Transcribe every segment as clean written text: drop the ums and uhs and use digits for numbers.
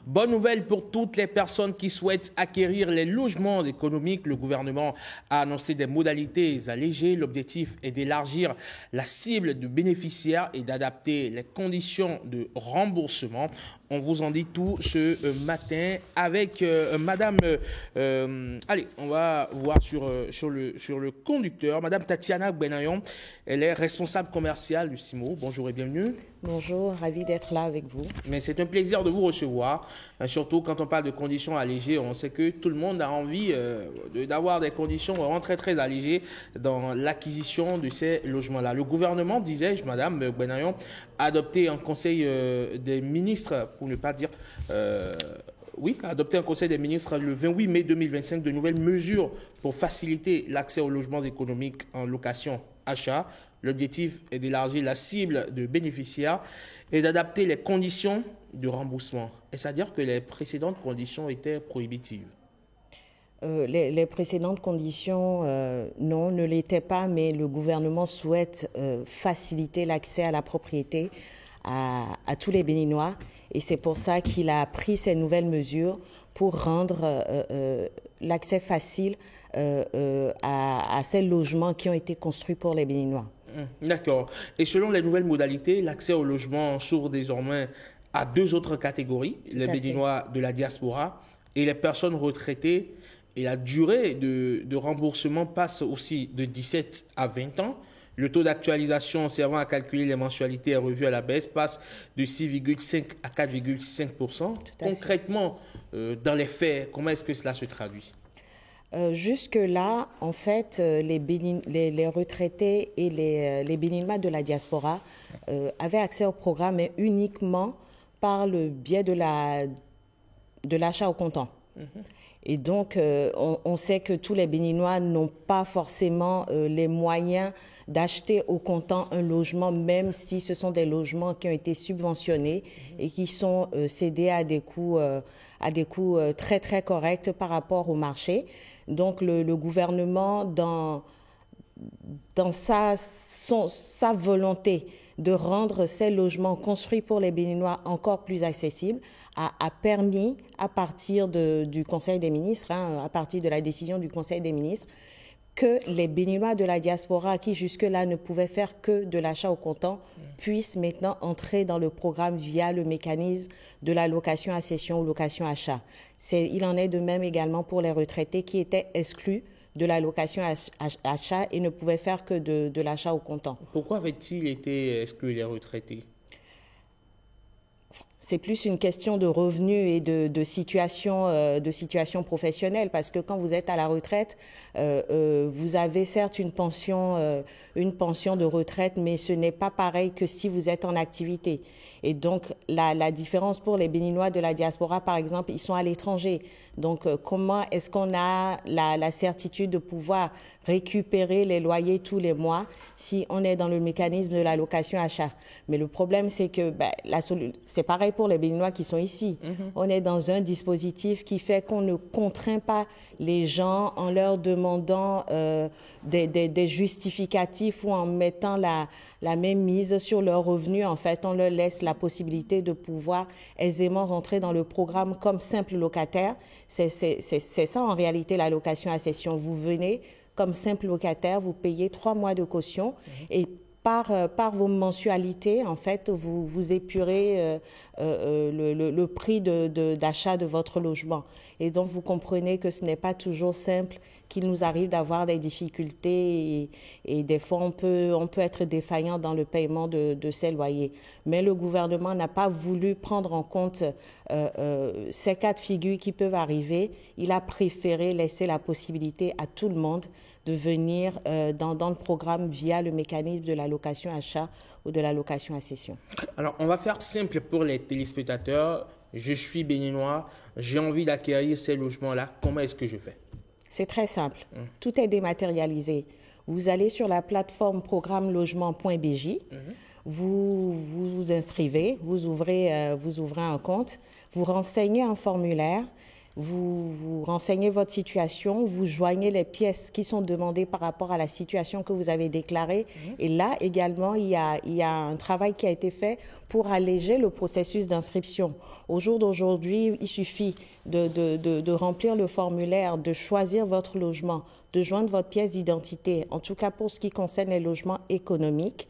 Bonne nouvelle pour toutes les personnes qui souhaitent acquérir les logements économiques. Le gouvernement a annoncé des modalités allégées. L'objectif est d'élargir la cible de bénéficiaires et d'adapter les conditions de remboursement. On vous en dit tout ce matin avec Madame... allez, on va voir sur le conducteur. Madame Tatiana Benayon, elle est responsable commerciale du CIMO. Bonjour et bienvenue. Bonjour, ravi d'être là avec vous. Mais c'est un plaisir de vous recevoir, surtout quand on parle de conditions allégées. On sait que tout le monde a envie d'avoir des conditions vraiment très très allégées dans l'acquisition de ces logements-là. Le gouvernement, disais-je, Madame Benayon, a adopté un conseil des ministres, pour ne pas dire... a adopté un conseil des ministres le 28 mai 2025 de nouvelles mesures pour faciliter l'accès aux logements économiques en location-achat. L'objectif est d'élargir la cible de bénéficiaires et d'adapter les conditions de remboursement. C'est-à-dire que les précédentes conditions étaient prohibitives. Les précédentes conditions, non, ne l'étaient pas, mais le gouvernement souhaite faciliter l'accès à la propriété à tous les Béninois. Et c'est pour ça qu'il a pris ces nouvelles mesures pour rendre l'accès facile à ces logements qui ont été construits pour les Béninois. D'accord. Et selon les nouvelles modalités, l'accès au logement s'ouvre désormais à deux autres catégories, les Béninois de la diaspora et les personnes retraitées. Et la durée de remboursement passe aussi de 17 à 20 ans. Le taux d'actualisation servant à calculer les mensualités est revu à la baisse, passe de 6,5 à 4,5%. Concrètement, dans les faits, comment est-ce que cela se traduit? Jusque-là, en fait, les retraités et les Béninois de la diaspora avaient accès au programme, mais uniquement par le biais de l'achat au comptant. Et donc, on sait que tous les Béninois n'ont pas forcément les moyens d'acheter au comptant un logement, même si ce sont des logements qui ont été subventionnés et qui sont cédés à des coûts très, très corrects par rapport au marché. Donc, le gouvernement, dans sa volonté de rendre ces logements construits pour les Béninois encore plus accessibles, a permis, à partir du Conseil des ministres, à partir de la décision du Conseil des ministres, que les Béninois de la diaspora, qui jusque-là ne pouvaient faire que de l'achat au comptant, puissent maintenant entrer dans le programme via le mécanisme de la location à cession ou location achat. Il en est de même également pour les retraités qui étaient exclus de la location achat et ne pouvaient faire que de l'achat au comptant. Pourquoi avaient-ils été exclus, les retraités? C'est plus une question de revenus et de situation professionnelle, parce que quand vous êtes à la retraite, vous avez certes une pension de retraite, mais ce n'est pas pareil que si vous êtes en activité. Et donc, la différence pour les Béninois de la diaspora, par exemple, ils sont à l'étranger. Donc, comment est-ce qu'on a la certitude de pouvoir récupérer les loyers tous les mois si on est dans le mécanisme de la location-achat? Mais le problème, c'est que c'est pareil pour les Béninois qui sont ici. On est dans un dispositif qui fait qu'on ne contraint pas les gens en leur demandant des justificatifs ou en mettant la même mise sur leurs revenus. En fait, on leur laisse la possibilité de pouvoir aisément rentrer dans le programme comme simple locataire. C'est ça en réalité la location à cession. Vous venez comme simple locataire, vous payez 3 mois de caution et par vos mensualités, en fait, vous épurez le prix d'achat de votre logement. Et donc, vous comprenez que ce n'est pas toujours simple, qu'il nous arrive d'avoir des difficultés et des fois, on peut être défaillant dans le paiement de ces loyers. Mais le gouvernement n'a pas voulu prendre en compte ces cas de figure qui peuvent arriver. Il a préféré laisser la possibilité à tout le monde de venir dans le programme via le mécanisme de la location achat ou de la location à cession. Alors, on va faire simple pour les téléspectateurs. Je suis béninois, j'ai envie d'acquérir ces logements-là. Comment est-ce que je fais? C'est très simple. Tout est dématérialisé. Vous allez sur la plateforme programmelogement.bj. Vous vous inscrivez, vous ouvrez un compte, vous renseignez un formulaire. vous renseignez votre situation, vous joignez les pièces qui sont demandées par rapport à la situation que vous avez déclarée. Et là, également, il y a un travail qui a été fait pour alléger le processus d'inscription. Au jour d'aujourd'hui, il suffit de remplir le formulaire, de choisir votre logement, de joindre votre pièce d'identité, en tout cas pour ce qui concerne les logements économiques,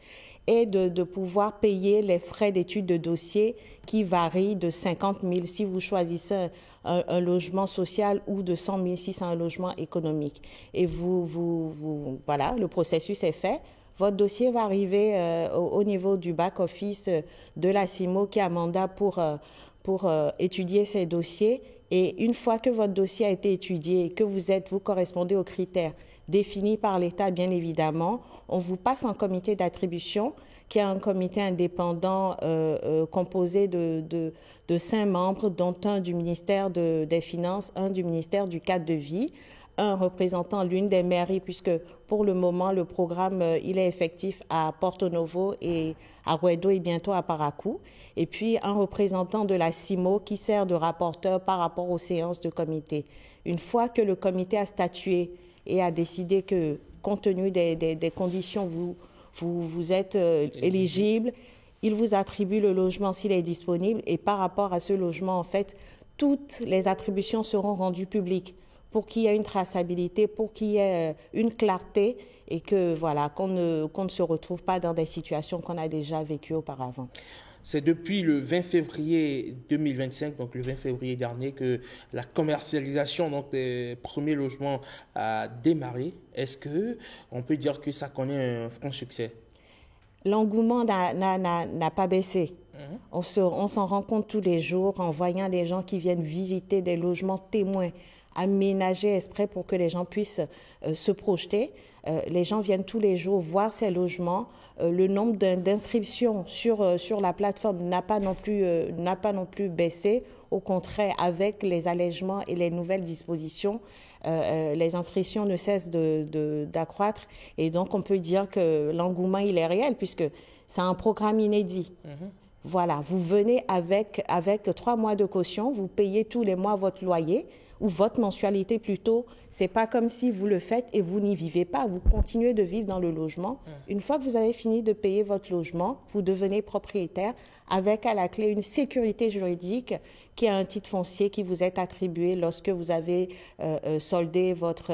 et de pouvoir payer les frais d'étude de dossier qui varient de 50 000 si vous choisissez un logement social ou de 100 000 si c'est un logement économique. Et voilà, le processus est fait. Votre dossier va arriver au niveau du back-office de la CIMO qui a mandat pour étudier ces dossiers. Et une fois que votre dossier a été étudié et que vous correspondez aux critères définis par l'État, bien évidemment, on vous passe en comité d'attribution, qui est un comité indépendant composé de 5 membres, dont un du ministère des Finances, un du ministère du cadre de vie, un représentant l'une des mairies, puisque pour le moment, le programme il est effectif à Porto Novo et à Ruedo et bientôt à Paracou. Et puis, un représentant de la CIMO qui sert de rapporteur par rapport aux séances de comité. Une fois que le comité a statué et a décidé que, compte tenu des conditions, vous êtes éligible, il vous attribue le logement s'il est disponible. Et par rapport à ce logement, en fait, toutes les attributions seront rendues publiques pour qu'il y ait une traçabilité, pour qu'il y ait une clarté et que voilà, qu'on ne se retrouve pas dans des situations qu'on a déjà vécues auparavant. C'est depuis le 20 février 2025, donc le 20 février dernier, que la commercialisation donc, des premiers logements a démarré. Est-ce qu'on peut dire que ça connaît un franc succès? L'engouement n'a pas baissé. On s'en rend compte tous les jours en voyant les gens qui viennent visiter des logements témoins aménagés exprès pour que les gens puissent se projeter. Les gens viennent tous les jours voir ces logements. Le nombre d'inscriptions sur la plateforme n'a pas non plus baissé. Au contraire, avec les allègements et les nouvelles dispositions, les inscriptions ne cessent d'accroître. Et donc, on peut dire que l'engouement, il est réel puisque c'est un programme inédit. Voilà, vous venez avec 3 mois de caution, vous payez tous les mois votre loyer ou votre mensualité plutôt. C'est pas comme si vous le faites et vous n'y vivez pas, vous continuez de vivre dans le logement. Une fois que vous avez fini de payer votre logement, vous devenez propriétaire avec à la clé une sécurité juridique qui est un titre foncier qui vous est attribué lorsque vous avez soldé votre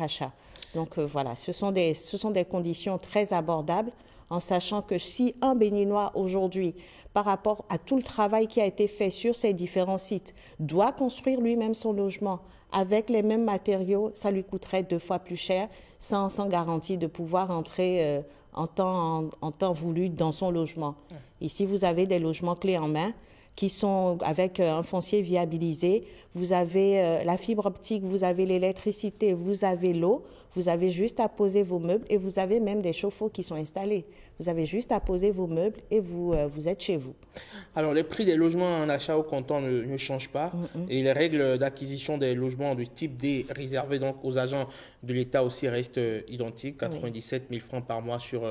achat. Donc voilà, ce sont des conditions très abordables, en sachant que si un Béninois aujourd'hui, par rapport à tout le travail qui a été fait sur ces différents sites, doit construire lui-même son logement avec les mêmes matériaux, ça lui coûterait 2 fois plus cher, sans garantie de pouvoir entrer en temps voulu dans son logement. Ici, vous avez des logements clés en main qui sont avec un foncier viabilisé. Vous avez la fibre optique, vous avez l'électricité, vous avez l'eau. Vous avez juste à poser vos meubles et vous avez même des chauffe-eau qui sont installés. Vous avez juste à poser vos meubles et vous êtes chez vous. Alors, les prix des logements en achat au comptant ne changent pas et les règles d'acquisition des logements de type D réservés donc aux agents de l'État aussi restent identiques, 97 000 francs par mois sur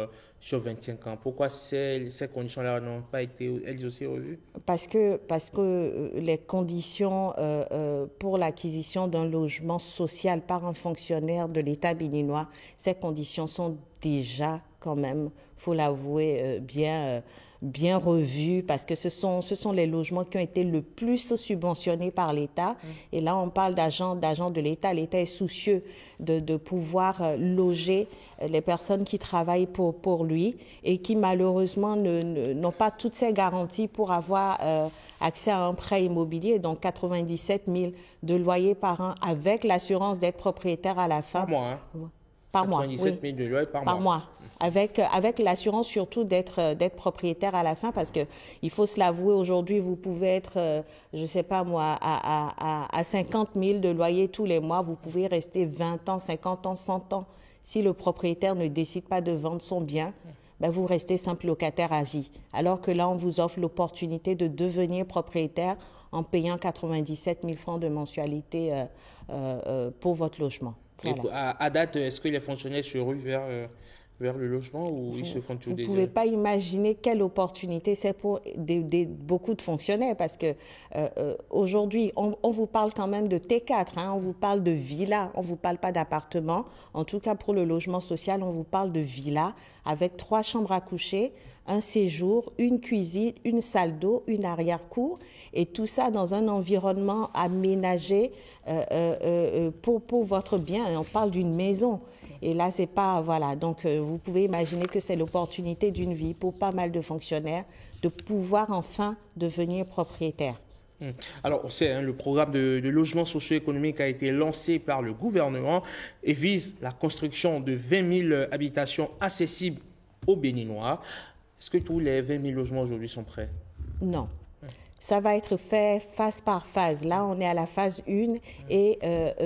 25 ans. Pourquoi ces conditions-là n'ont pas été elles aussi revues? Parce que les conditions pour l'acquisition d'un logement social par un fonctionnaire de l'État béninois, ces conditions sont déjà quand même, il faut l'avouer, bien revues parce que ce sont les logements qui ont été le plus subventionnés par l'État. Et là, on parle d'agents de l'État. L'État est soucieux de pouvoir loger les personnes qui travaillent pour lui et qui malheureusement n'ont pas toutes ces garanties pour avoir accès à un prêt immobilier. Donc 97 000 de loyer par an avec l'assurance d'être propriétaire à la fin. Par mois, hein? Par mois, 97 000 de loyer par mois. Avec l'assurance surtout d'être propriétaire à la fin, parce que il faut se l'avouer, aujourd'hui, vous pouvez être, je ne sais pas moi, à 50 000 de loyer tous les mois, vous pouvez rester 20 ans, 50 ans, 100 ans. Si le propriétaire ne décide pas de vendre son bien, ben vous restez simple locataire à vie. Alors que là, on vous offre l'opportunité de devenir propriétaire en payant 97 000 francs de mensualité pour votre logement. Voilà. Et à date, est-ce que les fonctionnaires se ruent vers vers le logement ou ils se font tout Vous ne déjà? pouvez pas imaginer quelle opportunité c'est pour beaucoup de fonctionnaires parce que aujourd'hui, on vous parle quand même de T4, hein, on vous parle de villa, on ne vous parle pas d'appartement. En tout cas, pour le logement social, on vous parle de villa avec 3 chambres à coucher, un séjour, une cuisine, une salle d'eau, une arrière-cour et tout ça dans un environnement aménagé pour votre bien. Et on parle d'une maison. Et là, c'est pas, voilà. Donc, vous pouvez imaginer que c'est l'opportunité d'une vie pour pas mal de fonctionnaires de pouvoir enfin devenir propriétaires. Alors, on sait, hein, le programme de logement socio-économique a été lancé par le gouvernement et vise la construction de 20 000 habitations accessibles aux Béninois. Est-ce que tous les 20 000 logements aujourd'hui sont prêts? Non. Ça va être fait phase par phase. Là, on est à la phase 1 et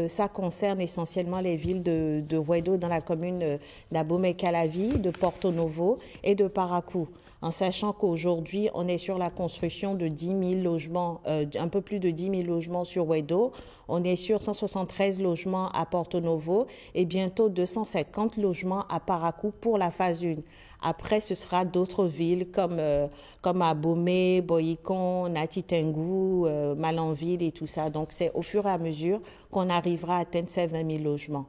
ça concerne essentiellement les villes de Wedo dans la commune d'Abomey-Calavi, de Porto Novo et de Paracou. En sachant qu'aujourd'hui, on est sur la construction de 10 000 logements, un peu plus de 10 000 logements sur Wedo. On est sur 173 logements à Porto Novo et bientôt 250 logements à Paracou pour la phase 1. Après, ce sera d'autres villes comme Abomey, Boyikon, Natitengu, Malanville et tout ça. Donc, c'est au fur et à mesure qu'on arrivera à atteindre ces 20 000 logements.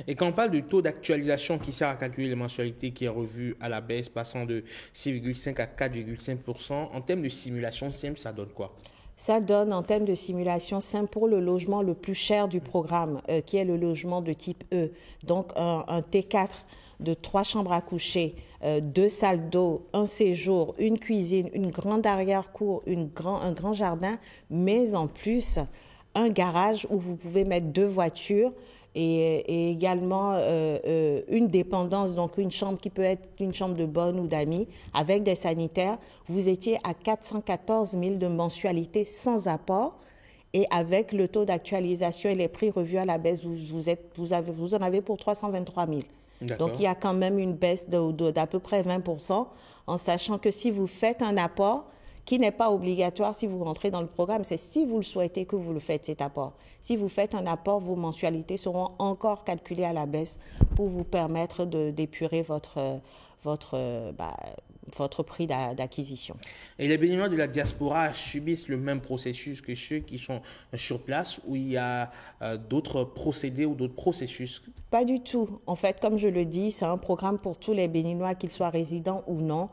Et quand on parle du taux d'actualisation qui sert à calculer les mensualités qui est revu à la baisse, passant de 6,5 à 4,5%, en termes de simulation simple, ça donne quoi? Ça donne, en termes de simulation simple, pour le logement le plus cher du programme, qui est le logement de type E, donc un T4 de 3 chambres à coucher, 2 salles d'eau, un séjour, une cuisine, une grande arrière-cour, un grand jardin, mais en plus, un garage où vous pouvez mettre 2 voitures, et également une dépendance, donc une chambre qui peut être une chambre de bonne ou d'amis, avec des sanitaires. Vous étiez à 414 000 de mensualité sans apport. Et avec le taux d'actualisation et les prix revus à la baisse, vous en avez pour 323 000. Donc, il y a quand même une baisse d'à peu près 20%, en sachant que si vous faites un apport, qui n'est pas obligatoire si vous rentrez dans le programme, c'est si vous le souhaitez que vous le faites, cet apport. Si vous faites un apport, vos mensualités seront encore calculées à la baisse pour vous permettre d'épurer votre prix d'acquisition. Et les Béninois de la diaspora subissent le même processus que ceux qui sont sur place, où il y a d'autres procédés ou d'autres processus? Pas du tout. En fait, comme je le dis, c'est un programme pour tous les Béninois, qu'ils soient résidents ou non.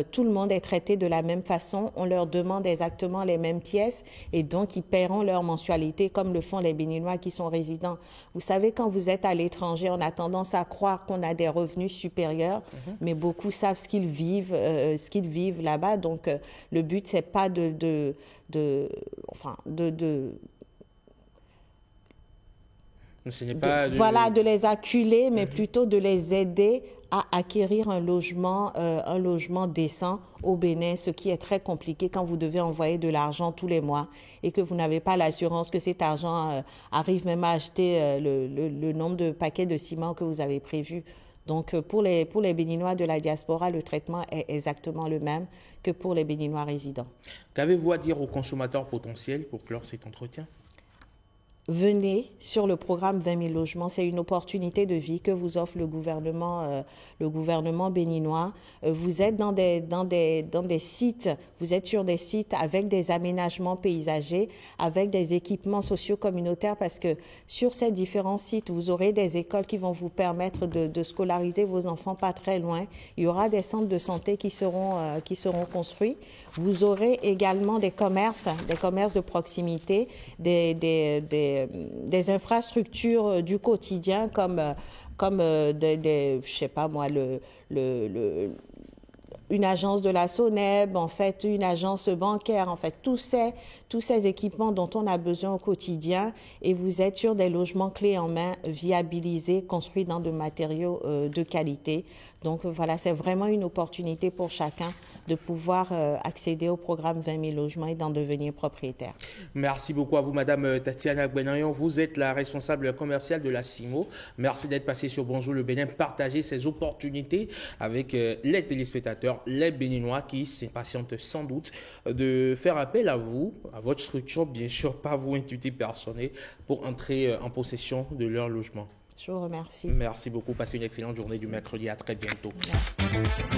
Tout le monde est traité de la même façon. On leur demande exactement les mêmes pièces et donc ils paieront leur mensualité comme le font les Béninois qui sont résidents. Vous savez, quand vous êtes à l'étranger, on a tendance à croire qu'on a des revenus supérieurs, mais beaucoup savent ce qu'ils vivent là-bas. Donc, le but, c'est pas de les acculer, mais plutôt de les aider à acquérir un logement décent au Bénin, ce qui est très compliqué quand vous devez envoyer de l'argent tous les mois et que vous n'avez pas l'assurance que cet argent arrive même à acheter le nombre de paquets de ciment que vous avez prévu. Donc, pour les Béninois de la diaspora, le traitement est exactement le même que pour les Béninois résidents. Qu'avez-vous à dire aux consommateurs potentiels pour clore cet entretien? Venez sur le programme 20 000 logements. C'est une opportunité de vie que vous offre le gouvernement béninois. Vous êtes dans des sites, vous êtes sur des sites avec des aménagements paysagers, avec des équipements socio-communautaires parce que sur ces différents sites, vous aurez des écoles qui vont vous permettre de scolariser vos enfants pas très loin. Il y aura des centres de santé qui seront construits. Vous aurez également des commerces de proximité, des infrastructures du quotidien comme je sais pas moi, une agence de la SONEB, en fait, une agence bancaire, en fait, tous ces équipements dont on a besoin au quotidien et vous êtes sur des logements clés en main, viabilisés, construits dans des matériaux de qualité. Donc voilà, c'est vraiment une opportunité pour chacun de pouvoir accéder au programme 20 000 logements et d'en devenir propriétaire. Merci beaucoup à vous, Madame Tatiana Gbenayon. Vous êtes la responsable commerciale de la CIMO. Merci d'être passée sur Bonjour le Bénin, partager ces opportunités avec les téléspectateurs, les Béninois qui s'impatientent sans doute de faire appel à vous, à votre structure, bien sûr, pas vous, entité personnelle, pour entrer en possession de leur logement. Je vous remercie. Merci beaucoup. Passez une excellente journée du mercredi. À très bientôt. Merci.